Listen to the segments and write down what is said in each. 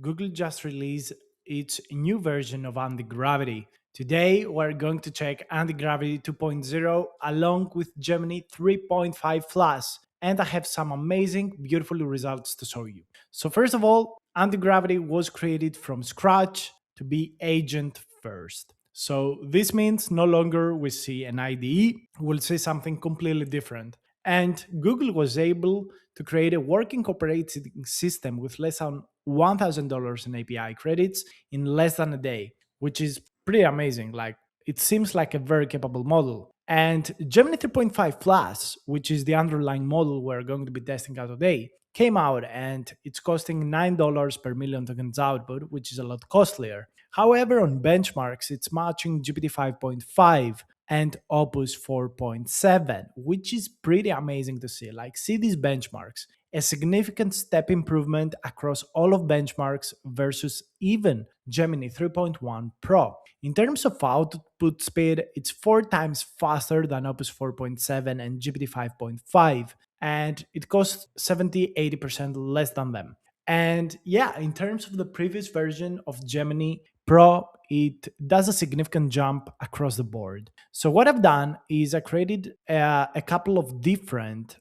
Google just released its new version of Antigravity. Today, we're going to check Antigravity 2.0 along with Gemini 3.5 Plus, and I have some amazing, beautiful results to show you. So, first of all, Antigravity was created from scratch to be agent first. So, this means no longer we see an IDE, we'll see something completely different. And Google was able to create a working operating system with less than $1,000 in API credits in less than a day, which is pretty amazing. Like, it seems like a very capable model. And Gemini 3.5 Plus, which is the underlying model we're going to be testing out today, came out and it's costing $9 per million tokens output, which is a lot costlier. However, on benchmarks, it's matching GPT 5.5 and Opus 4.7, which is pretty amazing to see. Like, see these benchmarks, a significant step improvement across all of benchmarks versus even Gemini 3.1 Pro. In terms of output speed, it's 4 times faster than Opus 4.7 and GPT 5.5, and it costs 70-80% less than them. And yeah, in terms of the previous version of Gemini Pro, it does a significant jump across the board. So what I've done is I created a couple of different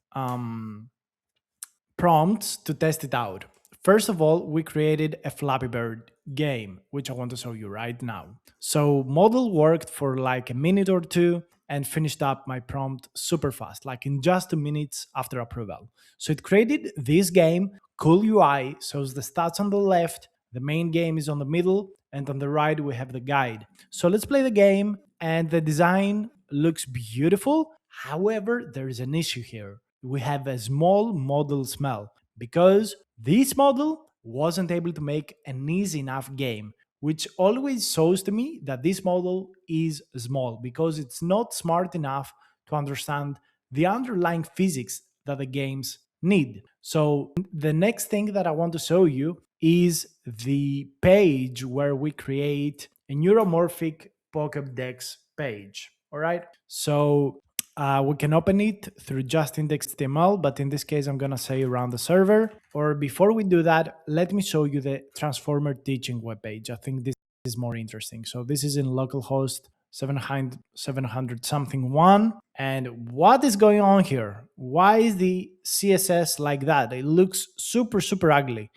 prompts to test it out. First of all, we created a Flappy Bird game, which I want to show you right now. So model worked for like a minute or two and finished up my prompt super fast, like in just 2 minutes after approval. So it created this game, cool UI, shows the stats on the left, the main game is on the middle, and on the right we have the guide. So let's play the game, and the design looks beautiful. However, there is an issue here. We have a small model smell because this model wasn't able to make an easy enough game, which always shows to me that this model is small because it's not smart enough to understand the underlying physics that the games need. So the next thing that I want to show you is the page where we create a neuromorphic Pokedex page. All right. So we can open it through just index.html, but in this case, I'm going to say run the server. Or before we do that, let me show you the transformer teaching webpage. I think this is more interesting. So this is in localhost 700 something one. And what is going on here? Why is the CSS like that? It looks super, super ugly.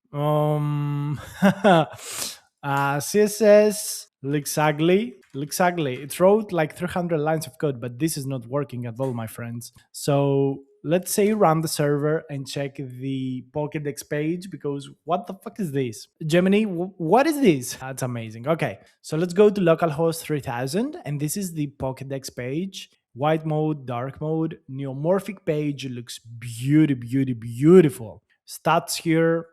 CSS looks ugly. Looks ugly. It wrote like 300 lines of code, but this is not working at all, my friends. So let's say run the server and check the Pokedex page, because what the fuck is this? Gemini, what is this? That's amazing. Okay, so let's go to localhost 3000, and this is the Pokedex page. White mode, dark mode, neomorphic page. Looks beautiful. Stats here,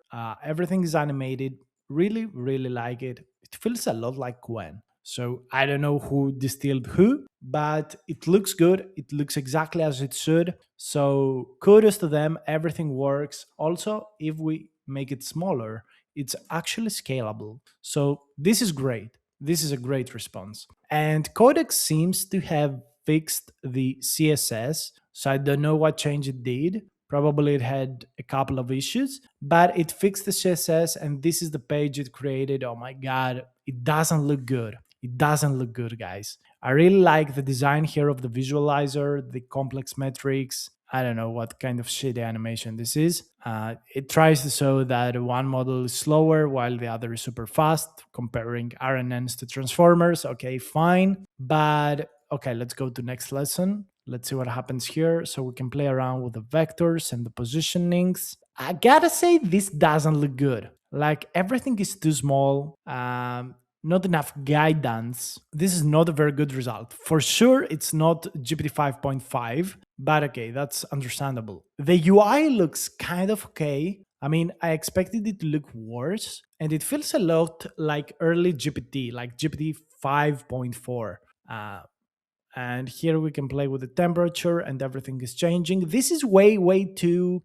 everything is animated. Really, really like it. It feels a lot like Gwen. So I don't know who distilled who, but it looks good. It looks exactly as it should. So kudos to them. Everything works. Also, if we make it smaller, it's actually scalable. So this is great. This is a great response. And Codex seems to have fixed the CSS. So I don't know what change it did. Probably it had a couple of issues, but it fixed the CSS, and this is the page it created. Oh my God, it doesn't look good. It doesn't look good, guys. I really like the design here of the visualizer, the complex metrics. I don't know what kind of shitty animation this is. It tries to show that one model is slower while the other is super fast, comparing RNNs to transformers. Okay, fine. But okay, let's go to next lesson. Let's see what happens here. So we can play around with the vectors and the positionings. I gotta say, this doesn't look good. Like, everything is too small. Not enough guidance. This is not a very good result. For sure, it's not GPT 5.5, but okay, that's understandable. The UI looks kind of okay. I mean, I expected it to look worse, and it feels a lot like early GPT, like GPT 5.4. And here we can play with the temperature and everything is changing. This is way too,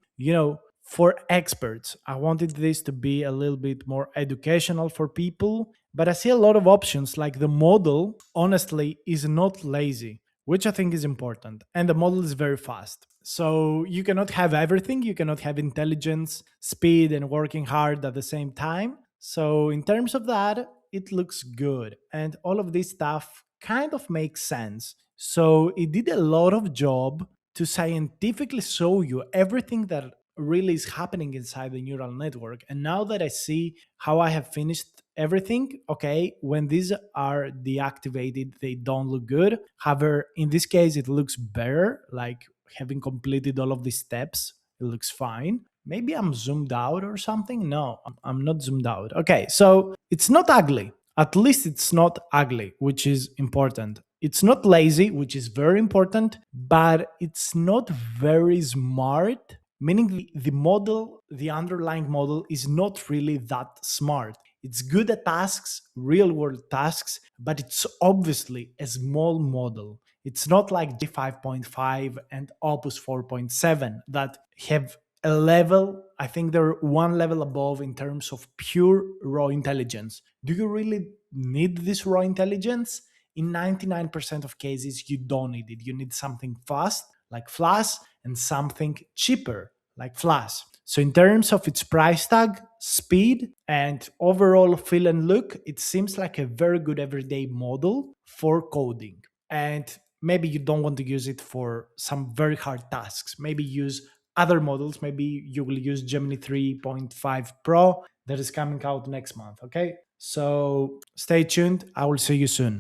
for experts. I wanted this to be a little bit more educational for people, but I see a lot of options. Like, the model honestly is not lazy, which I think is important, and the model is very fast. So you cannot have everything. You cannot have intelligence, speed, and working hard at the same time. So, in terms of that, it looks good. And all of this stuff kind of makes sense. So, it did a lot of job to scientifically show you everything that really is happening inside the neural network. And now that I see how I have finished everything, okay, when these are deactivated, they don't look good. However, in this case, it looks better, like having completed all of these steps, it looks fine. Maybe I'm zoomed out or something. No, I'm not zoomed out. Okay, so it's not ugly. At least it's not ugly, which is important. It's not lazy, which is very important, but it's not very smart, meaning the model, the underlying model, is not really that smart. It's good at tasks, real world tasks, but it's obviously a small model. It's not like G5.5 and Opus 4.7 that have a level, I think they're one level above in terms of pure raw intelligence. Do you really need this raw intelligence? In 99% of cases, you don't need it. You need something fast, like Flash, and something cheaper, like Flash. So, in terms of its price tag, speed, and overall feel and look, it seems like a very good everyday model for coding. And maybe you don't want to use it for some very hard tasks. Maybe use other models. Maybe you will use Gemini 3.5 Pro that is coming out next month. Okay. So stay tuned. I will see you soon.